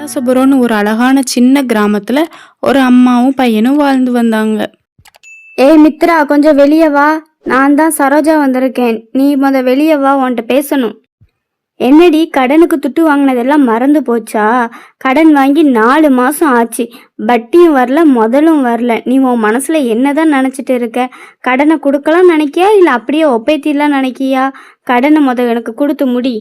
கைலாசபுரம்னு ஒரு அழகான சின்ன கிராமத்துல ஒரு அம்மாவும் பையனும் வாழ்ந்து வந்தாங்க. ஏய் மித்ரா, கொஞ்சம் வெளியே வா. நான் தான் சரோஜா வந்திருக்கேன். நீ வெளியே வா, உன்கிட்ட பேசணும். என்னடி, கடனுக்கு துட்டு வாங்கினதெல்லாம் மறந்து போச்சா? கடன் வாங்கி 4 மாசம் ஆச்சு. வட்டியும் வரல, முதலும் வரல. நீ உன் மனசுல என்னதான் நினைச்சிட்டு இருக்க? கடனை கொடுக்கலாம் நினைக்கியா, இல்லை அப்படியே ஒப்பேத்திலாம் நினைக்கியா? கடனை எனக்கு கொடுத்து முடி.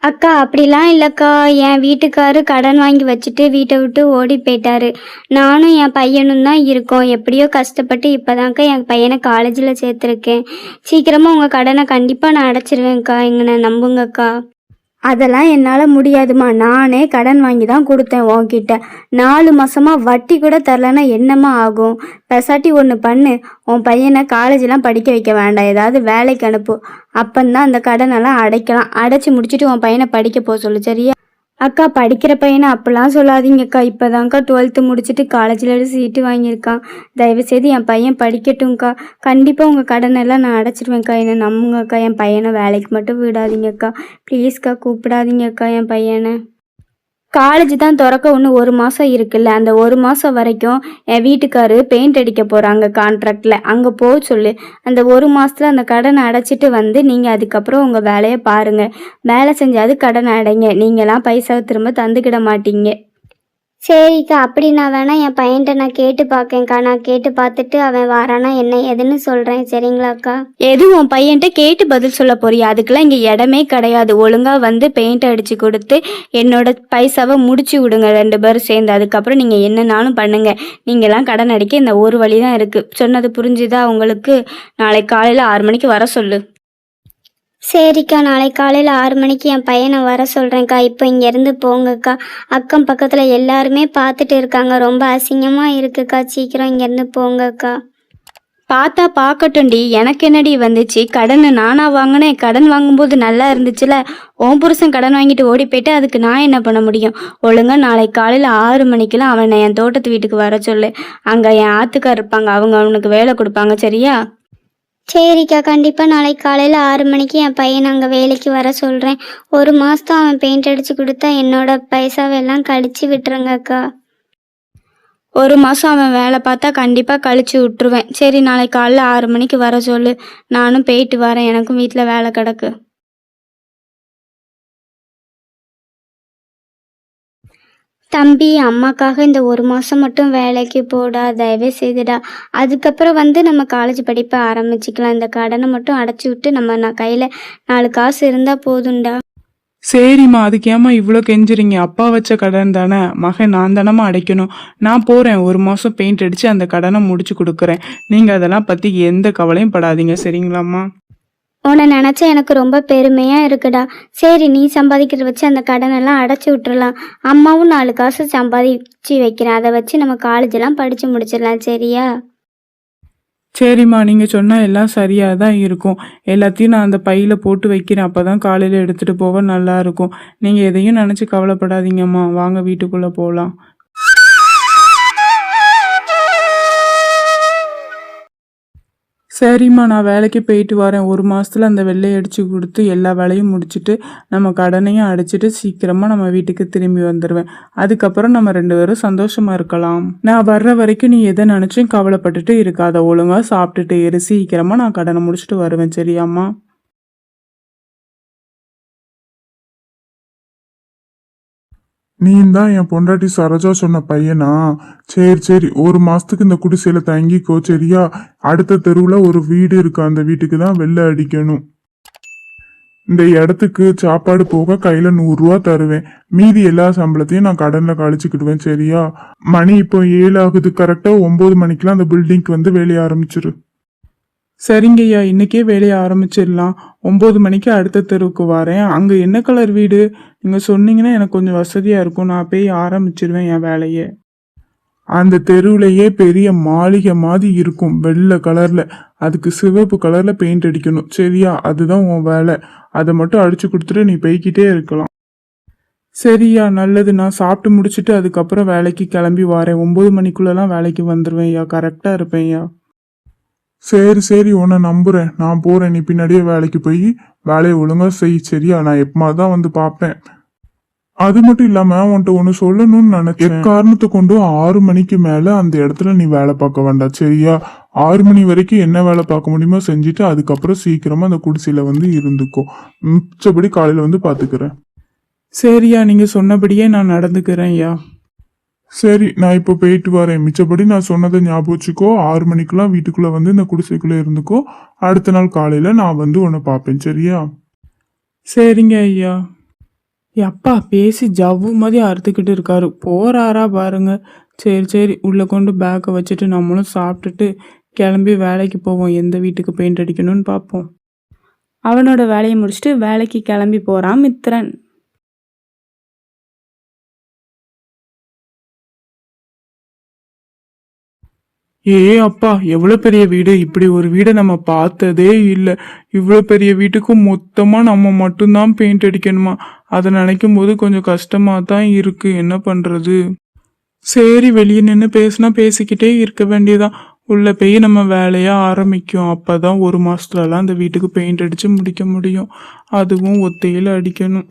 அக்கா, அப்படிலாம் இல்லைக்கா. என் வீட்டுக்காரு கடன் வாங்கி வச்சுட்டு வீட்டை விட்டு ஓடி போயிட்டாரு. நானும் என் பையனும் தான் இருக்கோம். எப்படியோ கஷ்டப்பட்டு இப்போதான்க்கா என் பையனை காலேஜில் சேர்த்துருக்கேன். சீக்கிரமாக உங்கள் கடனை கண்டிப்பாக நான் அடைச்சிருவேன்க்கா. என்னை நம்புங்கக்கா. அதெல்லாம் என்னால் முடியாதுமா. நானே கடன் வாங்கி தான் கொடுத்தேன் உன்கிட்ட. 4 மாசமாக வட்டி கூட தரலன்னா என்னம்மா ஆகும்? பெசாட்டி ஒன்று பண்ணு, உன் பையனை காலேஜெலாம் படிக்க வைக்க வேண்டாம், ஏதாவது வேலைக்கு அனுப்பு. அப்பந்தான் அந்த கடனெல்லாம் அடைக்கலாம். அடைச்சி முடிச்சுட்டு உன் பையனை படிக்க போக சொல்லு, சரியா? அக்கா, படிக்கிற பையனை அப்பெல்லாம் சொல்லாதீங்கக்கா. இப்போதான்க்கா 12th முடிச்சுட்டு காலேஜில் சீட்டு வாங்கியிருக்கான். தயவுசெய்து என் பையன் படிக்கட்டும்க்கா. கண்டிப்பாக உங்கள் கடனெல்லாம் நான் அடைச்சிருவேன்க்கா. என்னை நம்புங்கக்கா. என் பையனை வேலைக்கு மட்டும் விடாதீங்கக்கா. ப்ளீஸ்க்கா, கூப்பிடாதீங்கக்கா என் பையனை. காலேஜ் தான் திறக்க இன்னும் 1 மாதம் இருக்குல்ல. அந்த 1 மாதம் வரைக்கும் என் வீட்டுக்காரு பெயிண்ட் அடிக்க போகிறாங்க கான்ட்ராக்டில். அங்கே போக சொல்லு. அந்த 1 மாதத்தில் அந்த கடனை அடைச்சிட்டு வந்து நீங்கள் அதுக்கப்புறம் உங்கள் வேலையை பாருங்கள். வேலை செஞ்சாது கடனை அடைங்க. நீங்களாம் பைசாவை திரும்ப தந்துக்கிட மாட்டீங்க. சரிக்கா, அப்படி நான் வேணா என் பையன்கிட்ட நான் கேட்டு பார்க்கேன்க்கா. நான் கேட்டு பார்த்துட்டு அவன் வாரானா என்ன ஏதுன்னு சொல்கிறேன், சரிங்களாக்கா? எதுவும் உன் பையன்கிட்ட கேட்டு பதில் சொல்ல போறியா? அதுக்கெல்லாம் இங்கே இடமே கிடையாது. ஒழுங்காக வந்து பெயிண்ட் அடித்து கொடுத்து என்னோட பைசாவை முடிச்சு விடுங்க 2 பேரும் சேர்ந்து. அதுக்கப்புறம் நீங்கள் என்னன்னாலும் பண்ணுங்க. நீங்களாம் கடன் அடிக்க இந்த ஒரு வழி தான் இருக்குது. சொன்னது புரிஞ்சுதா உங்களுக்கு? நாளைக்கு காலையில் 6 மணிக்கு வர சொல்லு. சரிக்கா, நாளைக்கு காலையில் 6 மணிக்கு என் பையனை வர சொல்கிறேன்க்கா. இப்போ இங்கேருந்து போங்கக்கா. அக்கம் பக்கத்தில் எல்லாருமே பார்த்துட்டு இருக்காங்க. ரொம்ப அசிங்கமாக இருக்குக்கா. சீக்கிரம் இங்கேருந்து போங்கக்கா. பார்த்தா பார்க்கட்டும்டி, எனக்கு என்னடி வந்துச்சு? கடனை நானாக வாங்கினேன். கடன் வாங்கும்போது நல்லா இருந்துச்சுல. உன் புருஷன் கடன் வாங்கிட்டு ஓடி போயிட்டு அதுக்கு நான் என்ன பண்ண முடியும்? ஒழுங்காக நாளைக்கு காலையில் 6 மணிக்கெலாம் அவனை என் தோட்டத்து வீட்டுக்கு வர சொல்லு. அங்கே என் ஆத்துக்கார் இருப்பாங்க. அவங்க அவனுக்கு வேலை கொடுப்பாங்க, சரியா? சரிக்கா, கண்டிப்பாக நாளைக்கு காலையில் 6 மணிக்கு என் பையன் அங்கே வேலைக்கு வர சொல்கிறேன். 1 மாதம் அவன் பெயிண்ட் அடித்து கொடுத்தா என்னோட பைசாவெல்லாம் கழிச்சு விட்டுருங்கக்கா. 1 மாதம் அவன் வேலை பார்த்தா கண்டிப்பாக கழிச்சு விட்டுருவேன். சரி, நாளைக்கு காலையில் 6 மணிக்கு வர சொல்லு. நானும் போயிட்டு வரேன். எனக்கும் வீட்டில் வேலை கிடக்கு. தம்பி, அம்மாக்காக இந்த 1 மாதம் மட்டும் வேலைக்கு போடா, தயவே செய்துடா. அதுக்கப்புறம் நம்ம காலேஜ் படிப்பை ஆரம்பிச்சுக்கலாம். இந்த கடனை மட்டும் அடைச்சி விட்டு நான் கையில் 4 காசு இருந்தால் போதும்டா. சரிம்மா, அதுக்கு ஏமா இவ்வளோ கெஞ்சுறீங்க? அப்பா வச்ச கடன் தானே, மகன் நான் தானம்மா அடைக்கணும். நான் போகிறேன். 1 மாதம் பெயிண்ட் அடித்து அந்த கடனை முடிச்சு கொடுக்குறேன். நீங்கள் அதெல்லாம் பற்றி எந்த கவலையும் படாதீங்க, சரிங்களாம்மா? உன்னை நினச்சா எனக்கு ரொம்ப பெருமையாக இருக்குடா. சரி, நீ சம்பாதிக்கிறத வச்சு அந்த கடனெல்லாம் அடைச்சி விட்டுறலாம். அம்மாவும் 4 காசு சம்பாதிச்சு வைக்கிறேன். அதை வச்சு நம்ம காலேஜெல்லாம் படித்து முடிச்சிடலாம், சரியா? சரிம்மா, நீங்கள் சொன்னால் எல்லாம் சரியாக தான் இருக்கும். எல்லாத்தையும் நான் அந்த பையில் போட்டு வைக்கிறேன். அப்போ தான் காலையில் எடுத்துகிட்டு போக நல்லாயிருக்கும். நீங்கள் எதையும் நினச்சி கவலைப்படாதீங்கம்மா. வாங்க, வீட்டுக்குள்ளே போகலாம். சரிம்மா, நான் வேலைக்கு போயிட்டு வரேன். 1 மாதத்தில் அந்த வெள்ளையை அடித்து கொடுத்து எல்லா வேலையும் முடிச்சுட்டு நம்ம கடனையும் அடிச்சுட்டு சீக்கிரமாக நம்ம வீட்டுக்கு திரும்பி வந்துடுவேன். அதுக்கப்புறம் நம்ம 2 பேரும் சந்தோஷமாக இருக்கலாம். நான் வர்ற வரைக்கும் நீ எதை நினச்சும் கவலைப்பட்டுட்டு இருக்காத. ஒழுங்காக சாப்பிட்டுட்டு இரு. சீக்கிரமாக நான் கடனை முடிச்சுட்டு வருவேன், சரியாம்மா? நீ தான் என் பொண்டாட்டி சரோஜா சொன்ன பையனா? சரி சரி, 1 மாசத்துக்கு இந்த குடிசையில தங்கிக்கோ, சரியா? அடுத்த தெருவுல ஒரு வீடு இருக்கு. அந்த வீட்டுக்கு தான் வெள்ளை அடிக்கணும். இந்த இடத்துக்கு சாப்பாடு போக கையில 100 ரூபா தருவேன். மீதி எல்லா சம்பளத்தையும் நான் கடன்ல கழிச்சுக்கிடுவேன், சரியா? மணி இப்போ 7 ஆகுது. கரெக்டா 9 மணிக்கெல்லாம் அந்த பில்டிங்க்கு வந்து வேலைய ஆரம்பிச்சிரு. சரிங்கய்யா, இன்றைக்கே வேலையை ஆரம்பிச்சிடலாம். 9 மணிக்கு அடுத்த தெருவுக்கு வரேன். அங்கே என்ன கலர் வீடு நீங்கள் சொன்னீங்கன்னா எனக்கு கொஞ்சம் வசதியாக இருக்கும். நான் போய் ஆரம்பிச்சிடுவேன் என் வேலையை. அந்த தெருவுலையே பெரிய மாளிகை மாதிரி இருக்கும், வெள்ளை கலர்ல. அதுக்கு சிவப்பு கலர்ல பெயிண்ட் அடிக்கணும், சரியா? அதுதான் உன் வேலை. அதை மட்டும் அடிச்சு கொடுத்துட்டு நீ போய்கிட்டே இருக்கலாம். சரியா, நல்லது. நான் சாப்பிட்டு முடிச்சுட்டு அதுக்கப்புறம் வேலைக்கு கிளம்பி வரேன். 9 மணிக்குள்ளெல்லாம் வேலைக்கு வந்துடுவேன் ஐயா. கரெக்டாக இருப்பேன் ஐயா. சரி சரி, உன்னை நம்புறேன். நான் போறேன். நீ பின்னாடியே வேலைக்கு போய் வேலையை ஒழுங்கா செய், சரியா? நான் எப்பமா தான் வந்து பார்ப்பேன். அது மட்டும் இல்லாம உன்கிட்ட ஒண்ணு சொல்லணும்னு நினைச்சேன். காரணத்தை கொண்டு 6 மணிக்கு மேல அந்த இடத்துல நீ வேலை பார்க்க வேண்டாம், சரியா? 6 மணி வரைக்கும் என்ன வேலை பார்க்க முடியுமோ செஞ்சுட்டு அதுக்கப்புறம் சீக்கிரமா அந்த குடிசையில வந்து இருந்துக்கோ. மிச்சபடி காலையில வந்து பாத்துக்கிறேன். சரியா, நீங்க சொன்னபடியே நான் நடந்துக்கிறேன் ஐயா. சரி, நான் இப்போ போயிட்டு வரேன். மிச்சபடி நான் சொன்னதை ஞாபகம் வச்சுக்கோ. 6 மணிக்கெல்லாம் வீட்டுக்குள்ள வந்து இந்த குடிசைக்குள்ள இருந்துக்கோ. அடுத்த நாள் காலையில நான் வந்து உன்னை பார்ப்பேன், சரியா? சரிங்க ஐயா. அப்பா பேசி ஜவ்வு மாதிரி அறுத்துக்கிட்டு இருக்காரு, போறாரா பாருங்க. சரி சரி, உள்ள கொண்டு பேக்கை வச்சுட்டு நம்மளும் சாப்பிட்டுட்டு கிளம்பி வேலைக்கு போவோம். எந்த வீட்டுக்கு பெயிண்ட் அடிக்கணும்னு பார்ப்போம். அவனோட வேலையை முடிச்சுட்டு வேலைக்கு கிளம்பி போறான் மித்ரன். அப்பா, எவ்வளவு பெரிய வீடு! இப்படி ஒரு வீடை நம்ம பார்த்ததே இல்லை. இவ்வளவு பெரிய வீட்டுக்கும் மொத்தமா நம்ம மட்டும்தான் பெயிண்ட் அடிக்கணுமா? அதை நினைக்கும் போது கொஞ்சம் கஷ்டமா தான் இருக்கு. என்ன பண்றது? சரி, வெளியே நின்று பேசினா பேசிக்கிட்டே இருக்க வேண்டியதான். உள்ள போய் நம்ம வேலையா ஆரம்பிக்கும். அப்பதான் 1 மாசத்துலலாம் அந்த வீட்டுக்கு பெயிண்ட் அடிச்சு முடிக்க முடியும். அதுவும் ஒத்தையில அடிக்கணும்.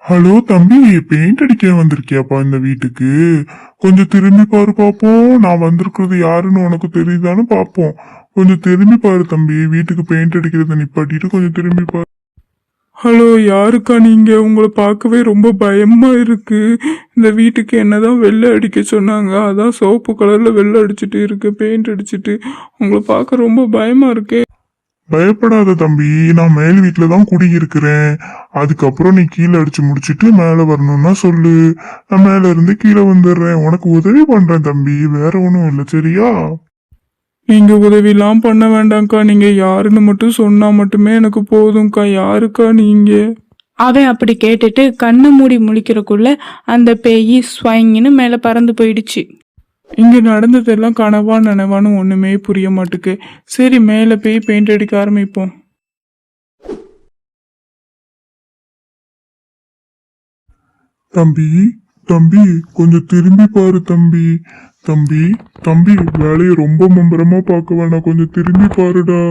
ஹலோ தம்பி, பெயிண்ட் அடிக்க வந்திருக்கியாப்பா இந்த வீட்டுக்கு? கொஞ்சம் திரும்பி பாரு பாப்போம். நான் வந்திருக்கிறது யாருன்னு உனக்கு தெரியுதான்னு பாப்போம். கொஞ்சம் திரும்பி பாரு தம்பி. வீட்டுக்கு பெயிண்ட் அடிக்கிறத நிப்பாட்டிட்டு கொஞ்சம் திரும்பி பாரு. ஹலோ, யாருக்கா நீங்க? உங்களை பார்க்கவே ரொம்ப பயமா இருக்கு. இந்த வீட்டுக்கு என்னதான் வெள்ளை அடிக்க சொன்னாங்க, அதான் சிவப்பு கலர்ல வெள்ளை அடிச்சுட்டு இருக்கு, பெயிண்ட் அடிச்சுட்டு. உங்களை பார்க்க ரொம்ப பயமா இருக்கே. பயப்படாத தம்பி, நான் மேல் வீட்டுல தான் குடியிருக்கிறேன். அதுக்கப்புறம் நீ கீழே அடிச்சு முடிச்சிட்டு மேல வரணும்னா சொல்லு, நான் மேல இருந்து கீழே வந்துடுறேன். உனக்கு உதவி பண்றேன் தம்பி, வேற ஒண்ணும் இல்லை, சரியா? நீங்க உதவிலாம் பண்ண வேண்டாம்க்கா. நீங்க யாருன்னு மட்டும் சொன்னா மட்டுமே எனக்கு போதும்க்கா. யாருக்கா நீங்க? அவன் அப்படி கேட்டுட்டு கண்ணு மூடி முழிக்கிறக்குள்ள அந்த பேய் ஸ்வைங்கன்னு மேல பறந்து போயிடுச்சு. இங்க நடந்ததெல்லாம் கனவா நனவான்னு ஒண்ணுமே புரிய மாட்டுக்கு. சரி, மேல போய் பெயிண்ட் அடிக்க ஆரம்பிப்போம். தம்பி தம்பி, கொஞ்சம் திரும்பி பாரு தம்பி. தம்பி தம்பி, வேலையை ரொம்ப மும்பரமா பார்க்க வேணாம், கொஞ்சம் திரும்பி பாருடா.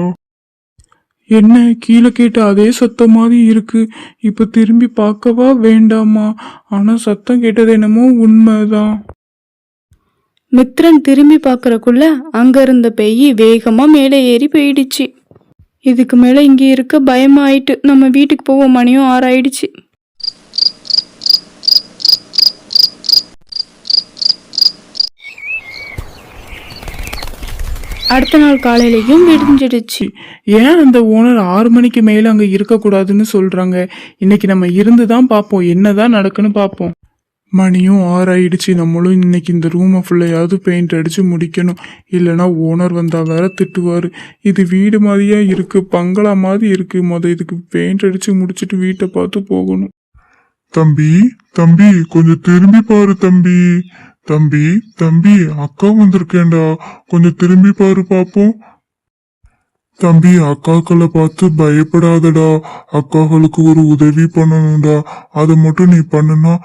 என்ன, கீழே கேட்ட அதே சத்தம் மாதிரி இருக்கு. இப்ப திரும்பி பார்க்கவா வேண்டாமா? ஆனா சத்தம் கேட்டது என்னமோ உண்மைதான். மித்ரன் திரும்பி பார்க்கறக்குள்ள அங்க இருந்த பேய் வேகமா மேலே ஏறி போயிடுச்சு. இதுக்கு மேல இங்க இருக்க பயமாயிட்டு நம்ம வீட்டுக்கு போவோம். மணியும் 6 ஆயிடுச்சு. அடுத்த நாள் காலையிலையும் விடிஞ்சிடுச்சு. ஏன் அந்த ஓனர் 6 மணிக்கு மேல அங்க இருக்கக்கூடாதுன்னு சொல்றாங்க? இன்னைக்கு நம்ம இருந்து தான் பார்ப்போம், என்னதான் நடக்குன்னு பார்ப்போம். மணியும் 6 ஆயிடுச்சு. நம்மளும் இன்னைக்கு இந்த ரூமை ஃபுல்லையாவது பெயிண்ட் அடிச்சு முடிக்கணும். இல்லைன்னா ஓனர் வந்தா வேற திட்டுவாரு. இது வீடு மாதிரியா இருக்கு, பங்களா மாதிரி இருக்கு. இதுக்கு பெயிண்ட் அடிச்சு முடிச்சுட்டு வீட்டை பார்த்து போகணும். தம்பி தம்பி, கொஞ்சம் திரும்பி பாரு தம்பி. தம்பி தம்பி, அக்கா வந்திருக்கேன்டா, கொஞ்சம் திரும்பி பாரு பாப்போம். தம்பி, அக்காக்களை பார்த்து பயப்படாதடா. அக்காக்களுக்கு ஒரு உதவி பண்ணணும்டா. அதை மட்டும் நீ பண்ணுனா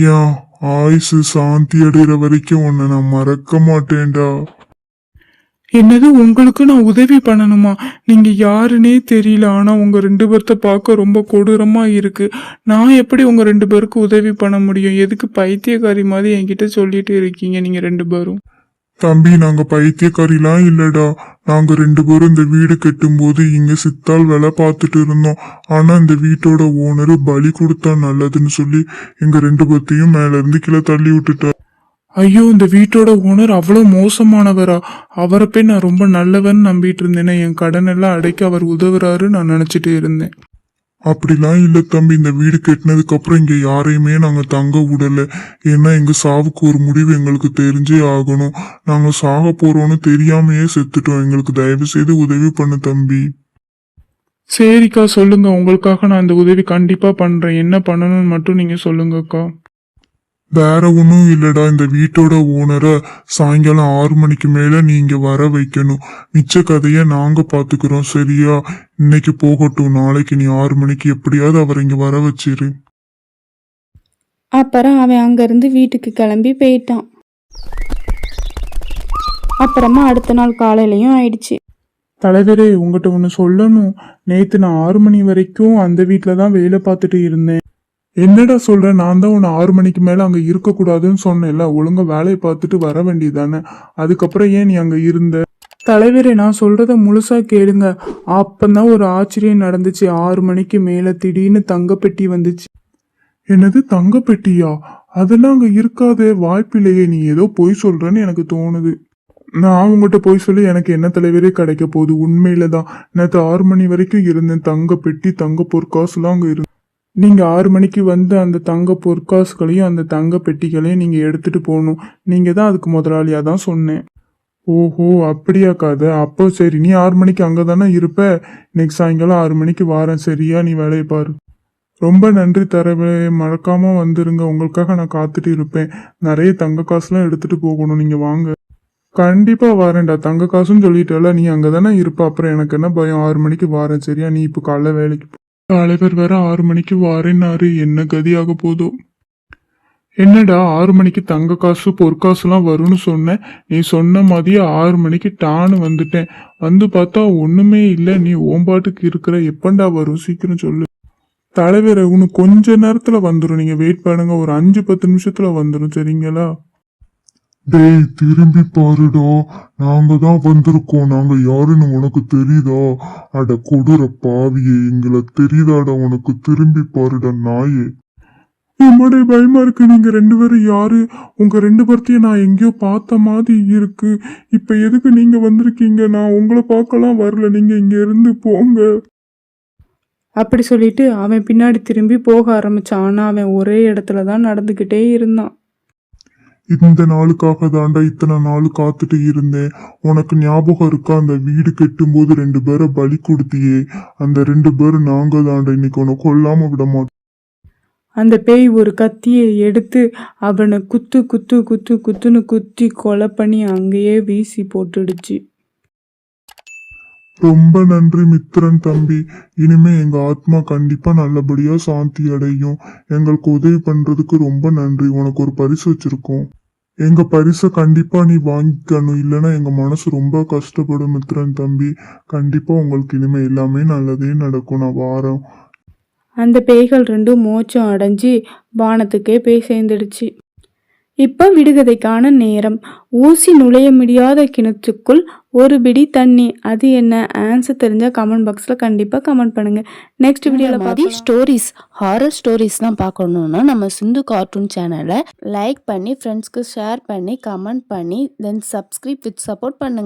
என் ஆயுசு சாந்தி அடைகிற வரைக்கும் உன்னை நான் மறக்க மாட்டேன்டா. என்னது, உங்களுக்கு நான் உதவி பண்ணணுமா? நீங்க யாருன்னே தெரியல. ஆனா உங்க 2 பேர்த்த பார்க்க ரொம்ப கொடூரமா இருக்கு. நான் எப்படி உங்க 2 பேருக்கு உதவி பண்ண முடியும்? எதுக்கு பைத்தியக்காரி மாதிரி என்கிட்ட சொல்லிட்டு இருக்கீங்க நீங்க 2 பேரும்? தம்பி, நாங்க பைத்தியக்காரிலாம் இல்லடா. நாங்க 2 பேரும் இந்த வீடு கட்டும்போது இங்க சித்தால் வேலை பார்த்துட்டு இருந்தோம். ஆனா இந்த வீட்டோட ஓனரு பலி கொடுத்தா நல்லதுன்னு சொல்லி எங்க 2 பேர்த்தையும் மேல இருந்து கீழே தள்ளி விட்டுட்டார். ஐயோ, இந்த வீட்டோட ஓனர் அவ்வளவு மோசமானவரா? அவரை போய் நான் ரொம்ப நல்லவன்னு நம்பிட்டு இருந்தேனே. என் கடன் எல்லாம் அடைக்க அவர் உதவுறாரு நான் நினைச்சிட்டு இருந்தேன். அப்படிலாம் இல்ல தம்பி, இந்த வீடு கட்டினதுக்கு அப்புறம் இங்க யாரையுமே நாங்க தங்க விடல. ஏன்னா எங்க சாவுக்கு ஒரு முடிவு எங்களுக்கு தெரிஞ்சே ஆகணும். நாங்க சாக போறோம்னு தெரியாமையே செத்துட்டோம். எங்களுக்கு தயவு செய்து உதவி பண்ணு தம்பி. சரிக்கா, சொல்லுங்க. உங்களுக்காக நான் இந்த உதவி கண்டிப்பா பண்றேன். என்ன பண்ணணும்னு மட்டும் நீங்க சொல்லுங்கக்கா. வேற ஒன்றும் இல்லடா, இந்த வீட்டோட ஓனரை சாயங்காலம் 6 மணிக்கு மேல நீங்க வர வைக்கணும். மிச்ச கதைய நாங்க பாத்துக்கிறோம், சரியா? இன்னைக்கு போகட்டும், நாளைக்கு நீ 6 மணிக்கு எப்படியாவது அவரை இங்க வர வச்சிரு. அப்புறம் அவன் அங்கிருந்து வீட்டுக்கு கிளம்பி போயிட்டான். அப்புறமா அடுத்த நாள் காலையிலையும் ஆயிடுச்சு. தலைவரே உங்ககிட்ட ஒன்று சொல்லணும். நேற்று நான் 6 மணி வரைக்கும் அந்த வீட்டில் தான் வேலை பார்த்துட்டு இருந்தேன். என்னடா சொல்ற? நான் தான் உன்னை 6 மணிக்கு மேல அங்க இருக்கக்கூடாதுன்னு சொன்னேன்ல. ஒழுங்கா வேலையை பார்த்துட்டு வர வேண்டியதானே. அதுக்கப்புறம் ஏன் நீ அங்க இருந்த? தலைவரே நான் சொல்றத முழுசா கேளுங்க. அப்பந்தான் ஒரு ஆச்சரியம் நடந்துச்சு. 6 மணிக்கு மேல திடீர்னு தங்கப்பெட்டி வந்துச்சு. என்னது தங்க பெட்டியா? அதெல்லாம் அங்க இருக்காதே, வாய்ப்பில்லையே. நீ ஏதோ பொய் சொல்றன்னு எனக்கு தோணுது. நான் உங்ககிட்ட போய் சொல்லி எனக்கு என்ன தலைவரே கிடைக்க போகுது? உண்மையில தான் நேற்று 6 மணி வரைக்கும் இருந்தேன். தங்க பெட்டி தங்க பொற்காசுலாம் அங்க இருந்து. நீங்க 6 மணிக்கு வந்து அந்த தங்க பொற்காசுகளையும் அந்த தங்க பெட்டிகளையும் நீங்க எடுத்துட்டு போகணும். நீங்க தான் அதுக்கு முதலாளியா தான் சொன்னேன். ஓஹோ, அப்படியா கதை? அப்போ சரி, நீ 6 மணிக்கு அங்கே தானே இருப்ப. இன்னைக்கு சாயங்காலம் 6 மணிக்கு வாரேன், சரியா? நீ வேலையை பாரு. ரொம்ப நன்றி தரவே, மறக்காம வந்துருங்க. உங்களுக்காக நான் காத்துட்டு இருப்பேன். நிறைய தங்க காசுலாம் எடுத்துட்டு போகணும், நீங்க வாங்க. கண்டிப்பா வரேன்டா. தங்க காசுன்னு சொல்லிட்டல, நீ அங்கே தானே இருப்ப. அப்புறம் எனக்கு என்ன பயம்? 6 மணிக்கு வாரேன், சரியா? நீ இப்போ காலைல வேலைக்கு போ. தலைவர் வேற 6 மணிக்கு வாரேன்னாரு. என்ன கதியாக போதோ. என்னடா 6 மணிக்கு தங்க காசு பொற்காசுலாம் வரும்னு சொன்னேன். நீ சொன்ன மாதிரியே 6 மணிக்கு டான்னு வந்துட்டேன். வந்து பார்த்தா ஒண்ணுமே இல்லை. நீ ஓம்பாட்டுக்கு இருக்கிற. எப்பண்டா வரும்? சீக்கிரம் சொல்லு. தலைவரை இன்னும் கொஞ்ச நேரத்துல வந்துடும். நீங்க வெயிட் பண்ணுங்க. ஒரு 5-10 நிமிஷத்துல வந்துடும், சரிங்களா? டேய், திரும்பி பாருடா. நாங்க தான் வந்திருக்கோம். நாங்க யாருன்னு உனக்கு தெரியுதா? அட கொடூர பாவியே, எங்களை தெரியுதாடா உனக்கு? திரும்பி பாருடா நாயே. என்னோட பயமா இருக்கு. நீங்க 2 பேரும் யாரு? உங்க 2 பேர்த்தையும் நான் எங்கேயோ பார்த்த மாதிரி இருக்கு. இப்ப எதுக்கு நீங்க வந்திருக்கீங்க? நான் உங்களை பார்க்கலாம் வரல. நீங்க இங்க இருந்து போங்க. அப்படி சொல்லிட்டு அவன் பின்னாடி திரும்பி போக ஆரம்பிச்சான். ஆனா அவன் ஒரே இடத்துல தான் நடந்துக்கிட்டே இருந்தான். இந்த நாளுக்காக தாண்டா இத்தனை நாள் காத்துட்டு இருந்தேன். உனக்கு ஞாபகம் இருக்கா? அந்த வீடு கட்டும்போது 2 பேரை பலி கொடுத்தியே, அந்த 2 பேரும் நாங்க தாண்டா. இன்னைக்கு உன்னை கொல்லாம விட மாட்டோம். அந்த பேய் ஒரு கத்தியை எடுத்து அவனை குத்துன்னு குத்தி கொலை பண்ணி அங்கேயே வீசி போட்டுடுச்சு. ரொம்ப நன்றி மித்ரன் தம்பி. இனிமே எங்க ஆத்மா கண்டிப்பா நல்லபடியா சாந்தி அடையும். எங்களுக்கு உதவி பண்றதுக்கு ரொம்ப நன்றி. உனக்கு ஒரு பரிசு வச்சிருக்கோம். எங்க பரிசை கண்டிப்பா நீ வாங்கிக்கணும். இல்லைன்னா எங்க மனசு ரொம்ப கஷ்டப்படும் மித்ரன் தம்பி. கண்டிப்பா உங்களுக்கு இனிமே எல்லாமே நல்லதே நடக்கும். நான் வாரேன். அந்த பேய்கள் ரெண்டும் மோட்சம் அடைஞ்சு வானத்துக்கே போய் சேர்ந்துடுச்சு. இப்போ விடுகதைக்கான நேரம். ஊசி நுழைய முடியாத கிணற்றுக்குள் ஒரு பிடி தண்ணி. அது என்ன? ஆன்சர் தெரிஞ்சா கமெண்ட் பாக்ஸில் கண்டிப்பாக கமெண்ட் பண்ணுங்க. நெக்ஸ்ட் வீடியோவில் மாதிரி ஸ்டோரிஸ், ஹாரர் ஸ்டோரிஸ்லாம் பார்க்கணுன்னா நம்ம சிந்து கார்ட்டூன் சேனலை லைக் பண்ணி ஃப்ரெண்ட்ஸ்க்கு ஷேர் பண்ணி கமெண்ட் பண்ணி தென் சப்ஸ்கிரைப் வித் சப்போர்ட் பண்ணுங்க.